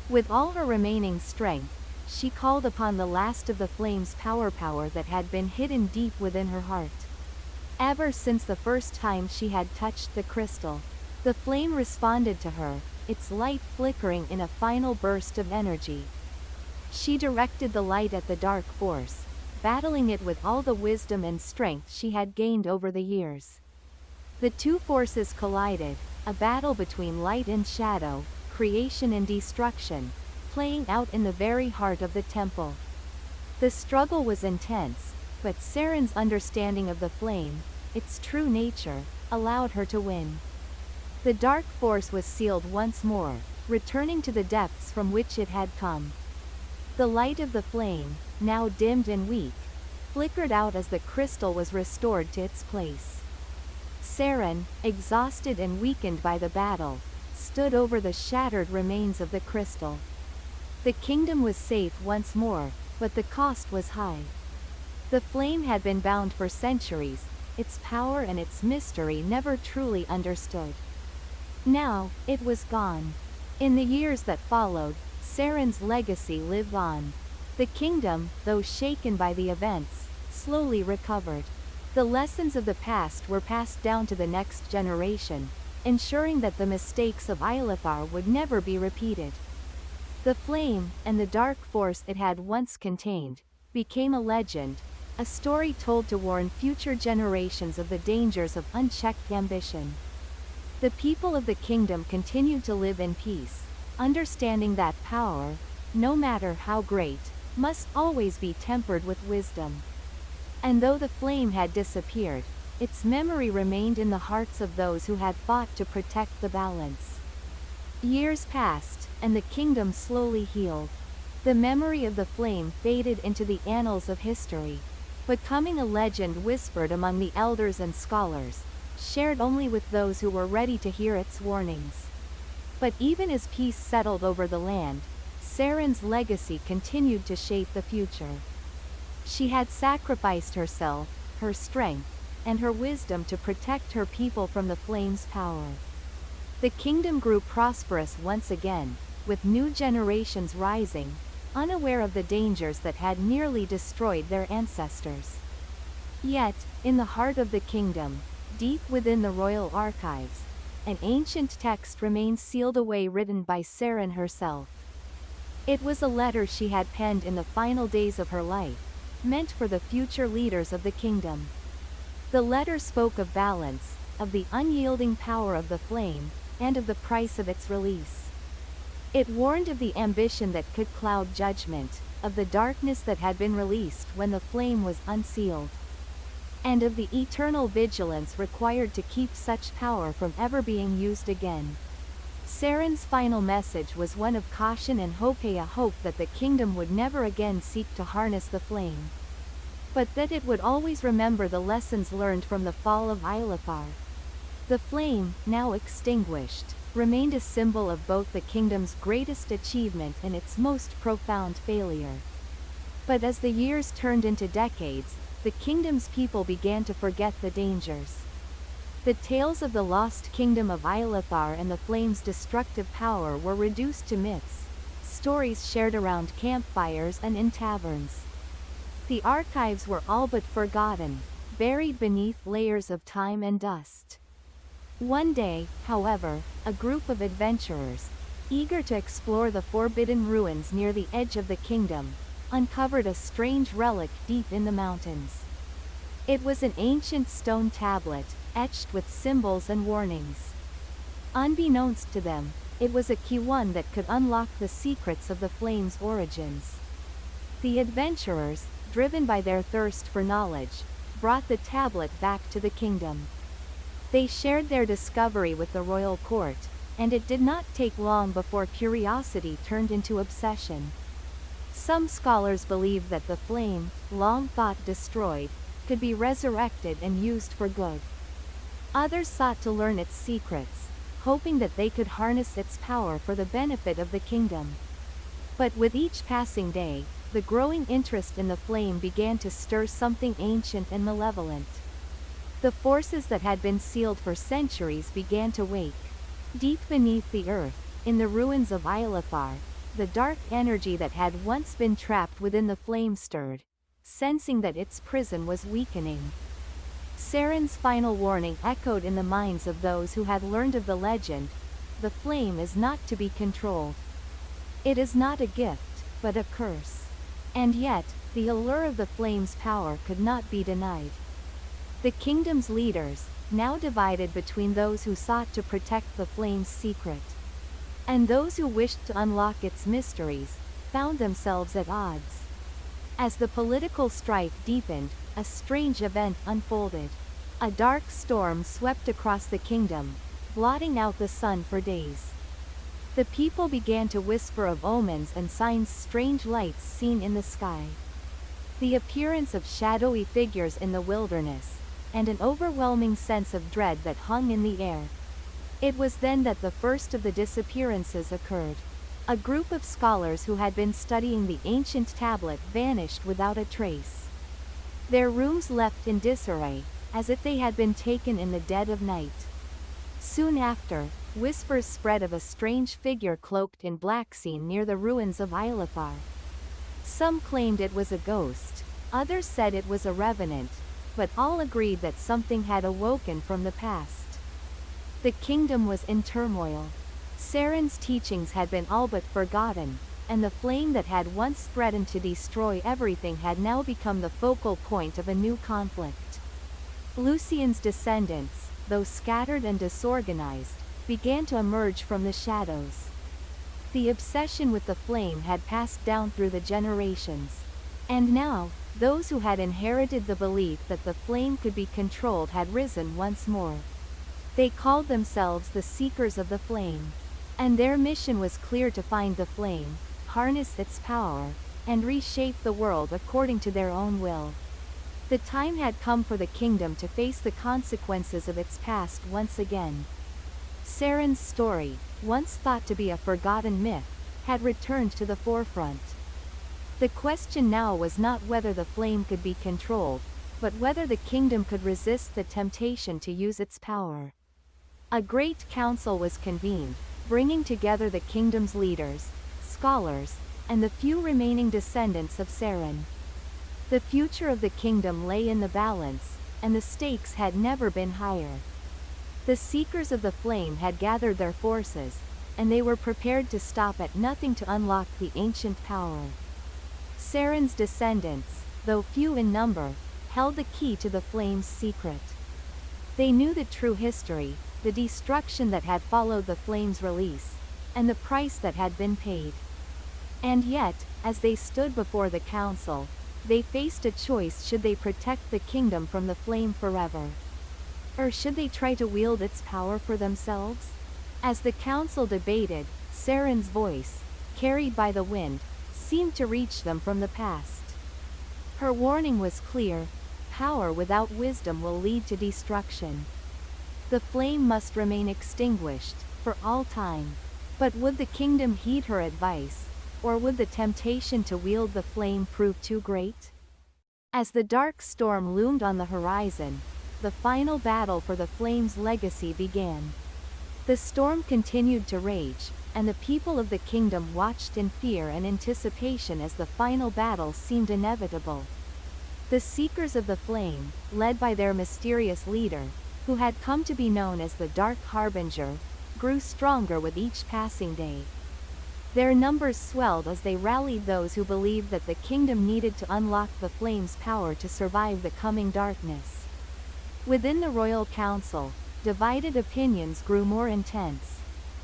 With all her remaining strength, she called upon the last of the flame's power that had been hidden deep within her heart. Ever since the first time she had touched the crystal, the flame responded to her, its light flickering in a final burst of energy. She directed the light at the dark force, battling it with all the wisdom and strength she had gained over the years. The two forces collided, a battle between light and shadow, creation and destruction, playing out in the very heart of the temple. The struggle was intense, but Saren's understanding of the flame, its true nature, allowed her to win. The dark force was sealed once more, returning to the depths from which it had come. The light of the flame, now dimmed and weak, flickered out as the crystal was restored to its place. Saren, exhausted and weakened by the battle, stood over the shattered remains of the crystal. The kingdom was safe once more, but the cost was high. The flame had been bound for centuries, its power and its mystery never truly understood. Now, it was gone. In the years that followed, Saren's legacy lived on. The kingdom, though shaken by the events, slowly recovered. The lessons of the past were passed down to the next generation, ensuring that the mistakes of Ilithar would never be repeated. The flame, and the dark force it had once contained, became a legend, a story told to warn future generations of the dangers of unchecked ambition. The people of the kingdom continued to live in peace, understanding that power, no matter how great, must always be tempered with wisdom. And though the flame had disappeared, its memory remained in the hearts of those who had fought to protect the balance. Years passed, and the kingdom slowly healed. The memory of the flame faded into the annals of history, becoming a legend whispered among the elders and scholars, shared only with those who were ready to hear its warnings. But even as peace settled over the land, Saren's legacy continued to shape the future. She had sacrificed herself, her strength, and her wisdom to protect her people from the flame's power. The kingdom grew prosperous once again, with new generations rising, unaware of the dangers that had nearly destroyed their ancestors. Yet, in the heart of the kingdom, deep within the royal archives, an ancient text remains sealed away, written by Saren herself. It was a letter she had penned in the final days of her life, meant for the future leaders of the kingdom. The letter spoke of balance, of the unyielding power of the flame, and of the price of its release. It warned of the ambition that could cloud judgment, of the darkness that had been released when the flame was unsealed, and of the eternal vigilance required to keep such power from ever being used again. Saren's final message was one of caution and hope, a hope that the kingdom would never again seek to harness the flame, but that it would always remember the lessons learned from the fall of Ilithar. The flame, now extinguished, remained a symbol of both the kingdom's greatest achievement and its most profound failure. But as the years turned into decades, the kingdom's people began to forget the dangers. The tales of the lost kingdom of Ilithar and the flame's destructive power were reduced to myths, stories shared around campfires and in taverns. The archives were all but forgotten, buried beneath layers of time and dust. One day, however, a group of adventurers, eager to explore the forbidden ruins near the edge of the kingdom, uncovered a strange relic deep in the mountains. It was an ancient stone tablet, etched with symbols and warnings. Unbeknownst to them, it was a key, one that could unlock the secrets of the flame's origins. The adventurers, driven by their thirst for knowledge, brought the tablet back to the kingdom. They shared their discovery with the royal court, and it did not take long before curiosity turned into obsession. Some scholars believed that the flame, long thought destroyed, could be resurrected and used for good. Others sought to learn its secrets, hoping that they could harness its power for the benefit of the kingdom. But with each passing day, the growing interest in the flame began to stir something ancient and malevolent. The forces that had been sealed for centuries began to wake. Deep beneath the earth, in the ruins of Ilafar, the dark energy that had once been trapped within the flame stirred, sensing that its prison was weakening. Saren's final warning echoed in the minds of those who had learned of the legend: the flame is not to be controlled. It is not a gift, but a curse. And yet, the allure of the flame's power could not be denied. The kingdom's leaders, now divided between those who sought to protect the flame's secret and those who wished to unlock its mysteries, found themselves at odds. As the political strife deepened, a strange event unfolded. A dark storm swept across the kingdom, blotting out the sun for days. The people began to whisper of omens and signs, strange lights seen in the sky, the appearance of shadowy figures in the wilderness, and an overwhelming sense of dread that hung in the air. It was then that the first of the disappearances occurred. A group of scholars who had been studying the ancient tablet vanished without a trace. Their rooms left in disarray, as if they had been taken in the dead of night. Soon after, whispers spread of a strange figure cloaked in black seen near the ruins of Ilafar. Some claimed it was a ghost, others said it was a revenant, but all agreed that something had awoken from the past. The kingdom was in turmoil. Saren's teachings had been all but forgotten, and the flame that had once threatened to destroy everything had now become the focal point of a new conflict. Lucian's descendants, though scattered and disorganized, began to emerge from the shadows. The obsession with the flame had passed down through the generations. And now, those who had inherited the belief that the flame could be controlled had risen once more. They called themselves the Seekers of the Flame. And their mission was clear: to find the flame, harness its power, and reshape the world according to their own will. The time had come for the kingdom to face the consequences of its past once again. Saren's story, once thought to be a forgotten myth, had returned to the forefront. The question now was not whether the flame could be controlled, but whether the kingdom could resist the temptation to use its power. A great council was convened, bringing together the kingdom's leaders, scholars, and the few remaining descendants of Saren. The future of the kingdom lay in the balance, and the stakes had never been higher. The Seekers of the Flame had gathered their forces, and they were prepared to stop at nothing to unlock the ancient power. Saren's descendants, though few in number, held the key to the flame's secret. They knew the true history, the destruction that had followed the flame's release, and the price that had been paid. And yet, as they stood before the council, they faced a choice: should they protect the kingdom from the flame forever? Or should they try to wield its power for themselves? As the council debated, Saren's voice, carried by the wind, seemed to reach them from the past. Her warning was clear: power without wisdom will lead to destruction. The flame must remain extinguished, for all time. But would the kingdom heed her advice, or would the temptation to wield the flame prove too great? As the dark storm loomed on the horizon, the final battle for the flame's legacy began. The storm continued to rage, and the people of the kingdom watched in fear and anticipation as the final battle seemed inevitable. The Seekers of the Flame, led by their mysterious leader, who had come to be known as the Dark Harbinger, grew stronger with each passing day. Their numbers swelled as they rallied those who believed that the kingdom needed to unlock the flame's power to survive the coming darkness. Within the royal council, divided opinions grew more intense.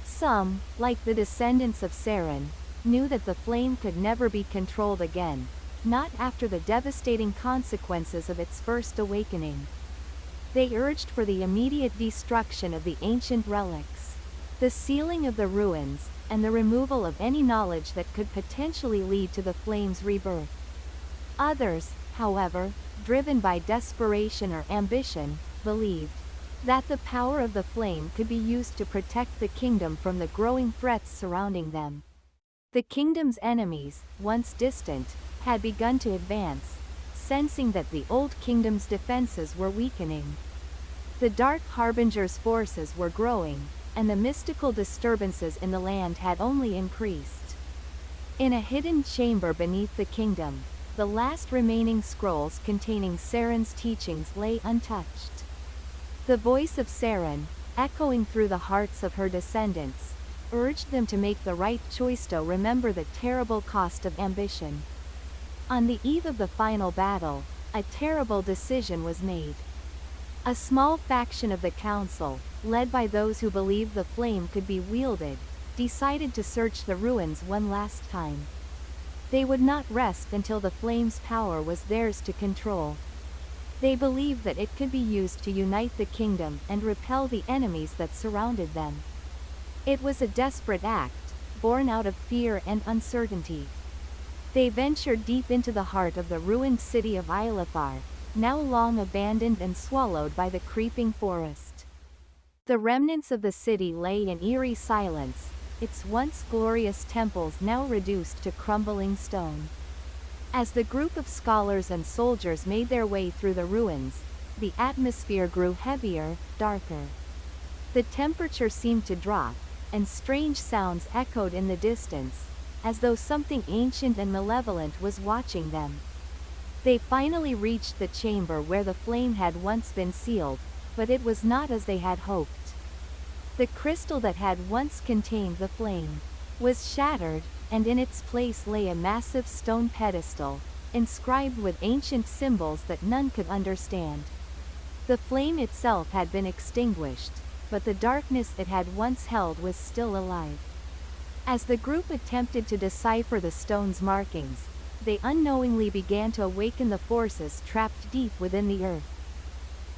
Some, like the descendants of Saren, knew that the flame could never be controlled again, not after the devastating consequences of its first awakening. They urged for the immediate destruction of the ancient relics, the sealing of the ruins, and the removal of any knowledge that could potentially lead to the flame's rebirth. Others, however, driven by desperation or ambition, believed that the power of the flame could be used to protect the kingdom from the growing threats surrounding them. The kingdom's enemies, once distant, had begun to advance, sensing that the old kingdom's defenses were weakening. The Dark Harbinger's forces were growing, and the mystical disturbances in the land had only increased. In a hidden chamber beneath the kingdom, the last remaining scrolls containing Saren's teachings lay untouched. The voice of Saren, echoing through the hearts of her descendants, urged them to make the right choice to remember the terrible cost of ambition. On the eve of the final battle, a terrible decision was made. A small faction of the council, led by those who believed the flame could be wielded, decided to search the ruins one last time. They would not rest until the flame's power was theirs to control. They believed that it could be used to unite the kingdom and repel the enemies that surrounded them. It was a desperate act, born out of fear and uncertainty. They ventured deep into the heart of the ruined city of Ilafar, now long abandoned and swallowed by the creeping forest. The remnants of the city lay in eerie silence, its once glorious temples now reduced to crumbling stone. As the group of scholars and soldiers made their way through the ruins, the atmosphere grew heavier, darker. The temperature seemed to drop, and strange sounds echoed in the distance, as though something ancient and malevolent was watching them. They finally reached the chamber where the flame had once been sealed, but it was not as they had hoped. The crystal that had once contained the flame was shattered, and in its place lay a massive stone pedestal, inscribed with ancient symbols that none could understand. The flame itself had been extinguished, but the darkness it had once held was still alive. As the group attempted to decipher the stone's markings, they unknowingly began to awaken the forces trapped deep within the earth.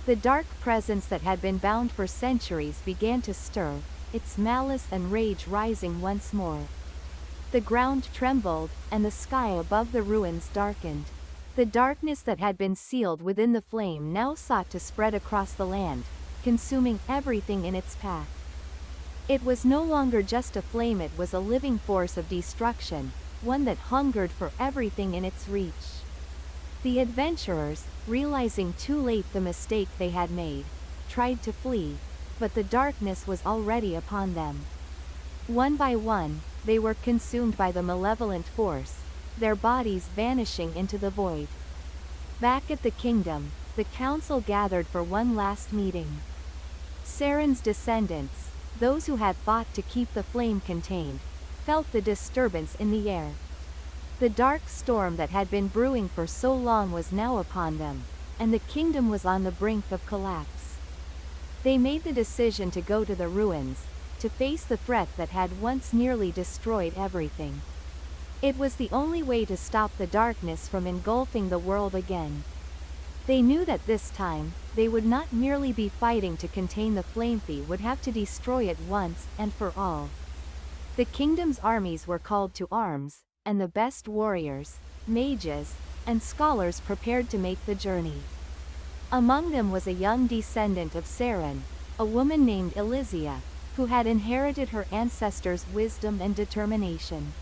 The dark presence that had been bound for centuries began to stir, its malice and rage rising once more. The ground trembled, and the sky above the ruins darkened. The darkness that had been sealed within the flame now sought to spread across the land, consuming everything in its path. It was no longer just a flame, it was a living force of destruction, one that hungered for everything in its reach. The adventurers, realizing too late the mistake they had made, tried to flee, but the darkness was already upon them. One by one, they were consumed by the malevolent force, their bodies vanishing into the void. Back at the kingdom, the council gathered for one last meeting. Saren's descendants, those who had fought to keep the flame contained, felt the disturbance in the air. The dark storm that had been brewing for so long was now upon them, and the kingdom was on the brink of collapse. They made the decision to go to the ruins, to face the threat that had once nearly destroyed everything. It was the only way to stop the darkness from engulfing the world again. They knew that this time, they would not merely be fighting to contain the flame, they would have to destroy it once and for all. The kingdom's armies were called to arms, and the best warriors, mages, and scholars prepared to make the journey. Among them was a young descendant of Saren, a woman named Elysia, who had inherited her ancestors' wisdom and determination.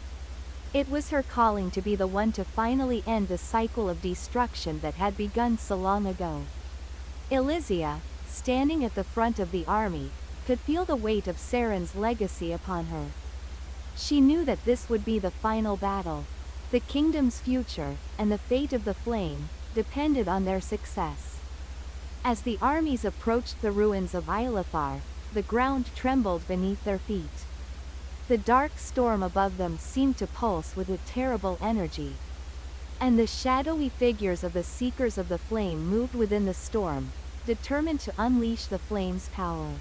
It was her calling to be the one to finally end the cycle of destruction that had begun so long ago. Elysia, standing at the front of the army, could feel the weight of Saren's legacy upon her. She knew that this would be the final battle. The kingdom's future, and the fate of the flame, depended on their success. As the armies approached the ruins of Ilafar, the ground trembled beneath their feet. The dark storm above them seemed to pulse with a terrible energy. And the shadowy figures of the seekers of the flame moved within the storm, determined to unleash the flame's power.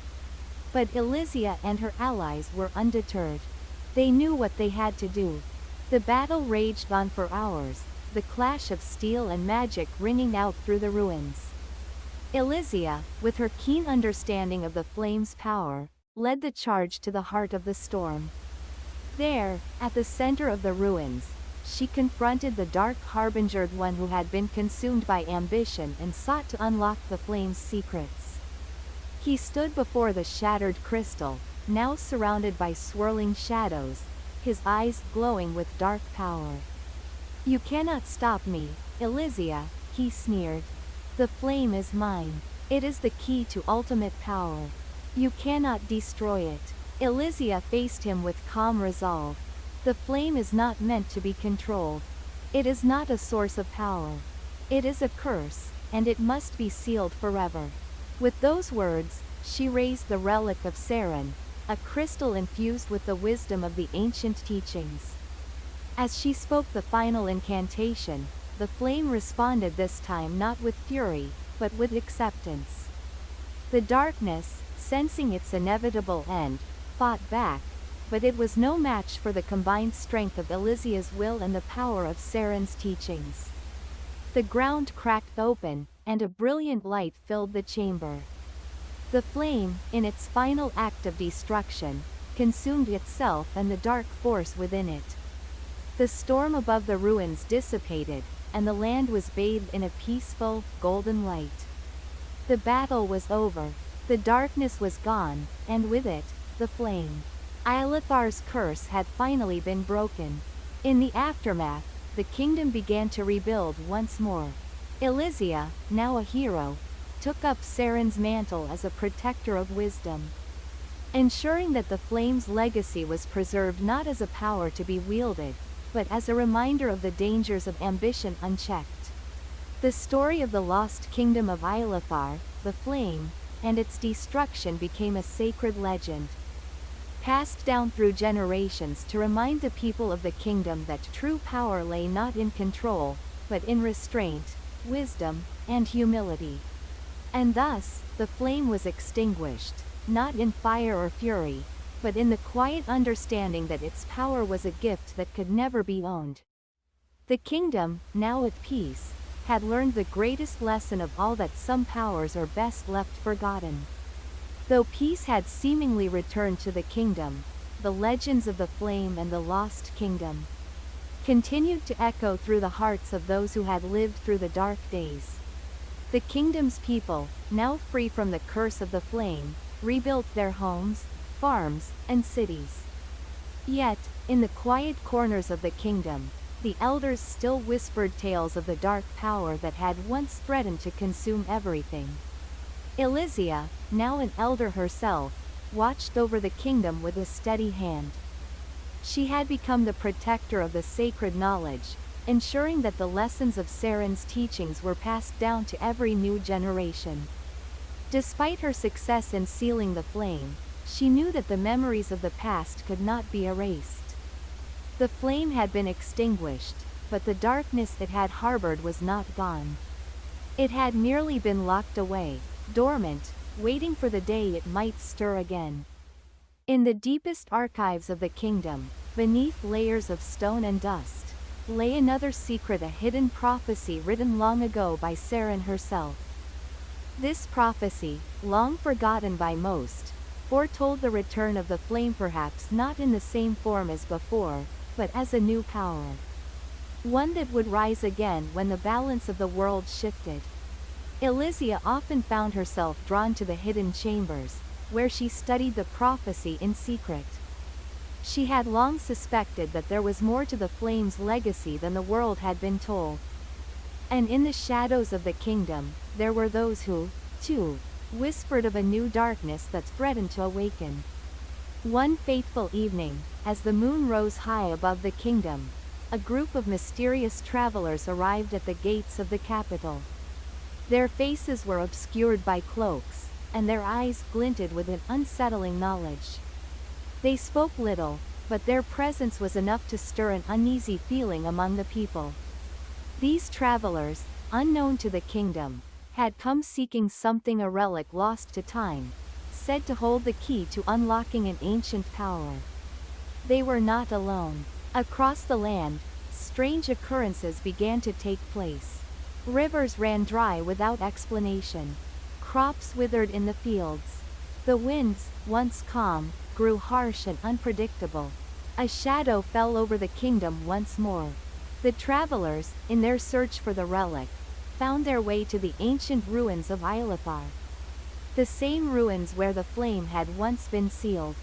But Elysia and her allies were undeterred. They knew what they had to do. The battle raged on for hours, the clash of steel and magic ringing out through the ruins. Elysia, with her keen understanding of the flame's power, led the charge to the heart of the storm. There, at the center of the ruins, she confronted the dark harbinger, one who had been consumed by ambition and sought to unlock the flame's secrets. He stood before the shattered crystal, now surrounded by swirling shadows, his eyes glowing with dark power. "You cannot stop me, Elysia," he sneered. "The flame is mine. It is the key to ultimate power. You cannot destroy it." Elysia faced him with calm resolve. "The flame is not meant to be controlled. It is not a source of power. It is a curse, and it must be sealed forever." With those words, she raised the relic of Seren, a crystal infused with the wisdom of the ancient teachings. As she spoke the final incantation, the flame responded, this time not with fury, but with acceptance. The darkness, sensing its inevitable end, fought back, but it was no match for the combined strength of Elysia's will and the power of Seren's teachings. The ground cracked open, and a brilliant light filled the chamber. The flame, in its final act of destruction, consumed itself and the dark force within it. The storm above the ruins dissipated, and the land was bathed in a peaceful, golden light. The battle was over. The darkness was gone, and with it, the flame. Ilathar's curse had finally been broken. In the aftermath, the kingdom began to rebuild once more. Elysia, now a hero, took up Seren's mantle as a protector of wisdom, ensuring that the flame's legacy was preserved not as a power to be wielded, but as a reminder of the dangers of ambition unchecked. The story of the lost kingdom of Ilathar, the flame, and its destruction became a sacred legend, passed down through generations to remind the people of the kingdom that true power lay not in control, but in restraint, wisdom, and humility. And thus, the flame was extinguished, not in fire or fury, but in the quiet understanding that its power was a gift that could never be owned. The kingdom, now at peace, had learned the greatest lesson of all, that some powers are best left forgotten. Though peace had seemingly returned to the kingdom, the legends of the flame and the lost kingdom continued to echo through the hearts of those who had lived through the dark days. The kingdom's people, now free from the curse of the flame, rebuilt their homes, farms, and cities. Yet, in the quiet corners of the kingdom, the elders still whispered tales of the dark power that had once threatened to consume everything. Elysia, now an elder herself, watched over the kingdom with a steady hand. She had become the protector of the sacred knowledge, ensuring that the lessons of Seren's teachings were passed down to every new generation. Despite her success in sealing the flame, she knew that the memories of the past could not be erased. The flame had been extinguished, but the darkness it had harbored was not gone. It had merely been locked away, dormant, waiting for the day it might stir again. In the deepest archives of the kingdom, beneath layers of stone and dust, lay another secret, a hidden prophecy written long ago by Seren herself. This prophecy, long forgotten by most, foretold the return of the flame, perhaps not in the same form as before, but as a new power. One that would rise again when the balance of the world shifted. Elysia often found herself drawn to the hidden chambers, where she studied the prophecy in secret. She had long suspected that there was more to the flame's legacy than the world had been told. And in the shadows of the kingdom, there were those who, too, whispered of a new darkness that threatened to awaken. One fateful evening, as the moon rose high above the kingdom, a group of mysterious travelers arrived at the gates of the capital. Their faces were obscured by cloaks, and their eyes glinted with an unsettling knowledge. They spoke little, but their presence was enough to stir an uneasy feeling among the people. These travelers, unknown to the kingdom, had come seeking something, a relic lost to time, said to hold the key to unlocking an ancient power. They were not alone. Across the land, strange occurrences began to take place. Rivers ran dry without explanation. Crops withered in the fields. The winds, once calm, grew harsh and unpredictable. A shadow fell over the kingdom once more. The travelers, in their search for the relic, found their way to the ancient ruins of Ilafar. The same ruins where the flame had once been sealed.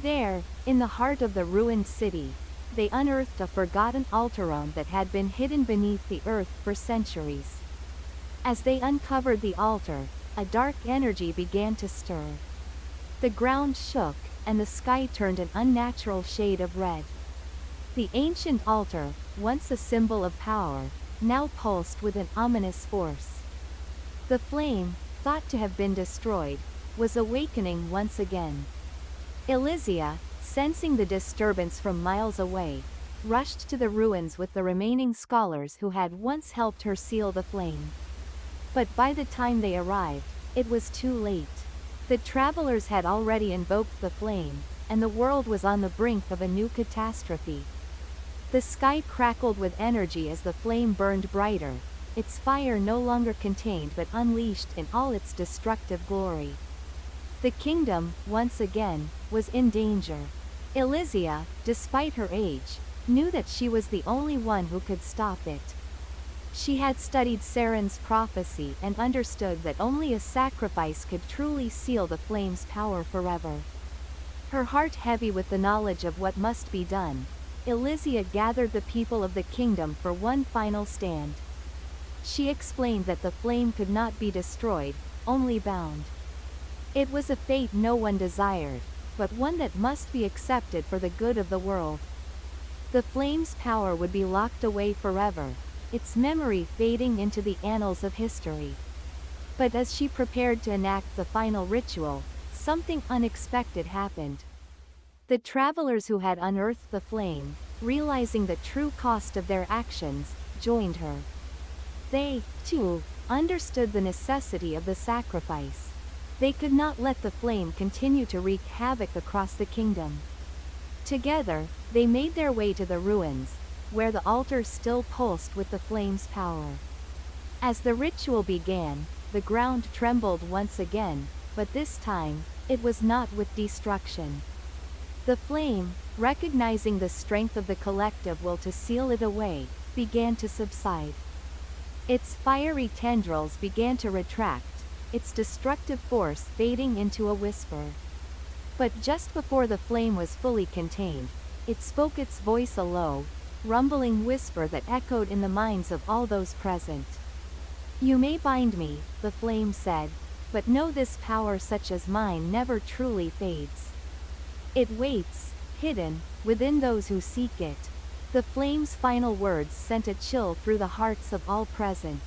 There, in the heart of the ruined city, they unearthed a forgotten altar that had been hidden beneath the earth for centuries. As they uncovered the altar, a dark energy began to stir. The ground shook, and the sky turned an unnatural shade of red. The ancient altar, once a symbol of power, now pulsed with an ominous force. The flame, thought to have been destroyed, was awakening once again. Elysia, sensing the disturbance from miles away, rushed to the ruins with the remaining scholars who had once helped her seal the flame. But by the time they arrived, it was too late. The travelers had already invoked the flame, and the world was on the brink of a new catastrophe. The sky crackled with energy as the flame burned brighter, its fire no longer contained but unleashed in all its destructive glory. The kingdom, once again, was in danger. Elysia, despite her age, knew that she was the only one who could stop it. She had studied Saren's prophecy and understood that only a sacrifice could truly seal the flame's power forever. Her heart heavy with the knowledge of what must be done, Elysia gathered the people of the kingdom for one final stand. She explained that the flame could not be destroyed, only bound. It was a fate no one desired, but one that must be accepted for the good of the world. The flame's power would be locked away forever, its memory fading into the annals of history. But as she prepared to enact the final ritual, something unexpected happened. The travelers who had unearthed the flame, realizing the true cost of their actions, joined her. They, too, understood the necessity of the sacrifice. They could not let the flame continue to wreak havoc across the kingdom. Together, they made their way to the ruins, where the altar still pulsed with the flame's power. As the ritual began, the ground trembled once again, but this time, it was not with destruction. The flame, recognizing the strength of the collective will to seal it away, began to subside. Its fiery tendrils began to retract, its destructive force fading into a whisper. But just before the flame was fully contained, it spoke its voice, a low, rumbling whisper that echoed in the minds of all those present. "You may bind me," the flame said, "but know this power such as mine never truly fades. It waits, hidden, within those who seek it." The flame's final words sent a chill through the hearts of all present.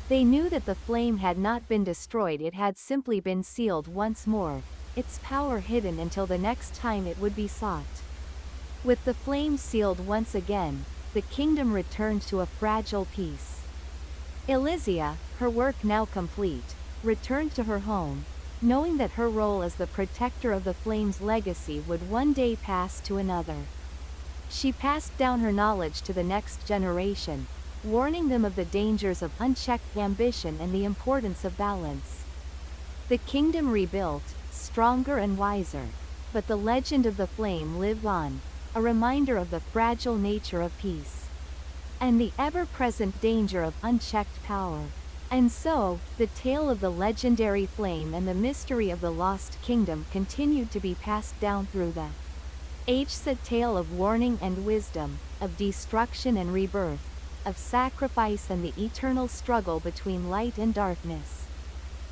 They knew that the flame had not been destroyed, it had simply been sealed once more, its power hidden until the next time it would be sought. With the flame sealed once again, the kingdom returned to a fragile peace. Elysia, her work now complete, returned to her home, knowing that her role as the protector of the flame's legacy would one day pass to another. She passed down her knowledge to the next generation, warning them of the dangers of unchecked ambition and the importance of balance. The kingdom rebuilt, stronger and wiser, but the legend of the flame lived on, a reminder of the fragile nature of peace, and the ever-present danger of unchecked power. And so, the tale of the legendary flame and the mystery of the lost kingdom continued to be passed down through the ages, a tale of warning and wisdom, of destruction and rebirth, of sacrifice and the eternal struggle between light and darkness.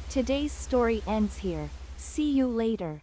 Today's story ends here. See you later.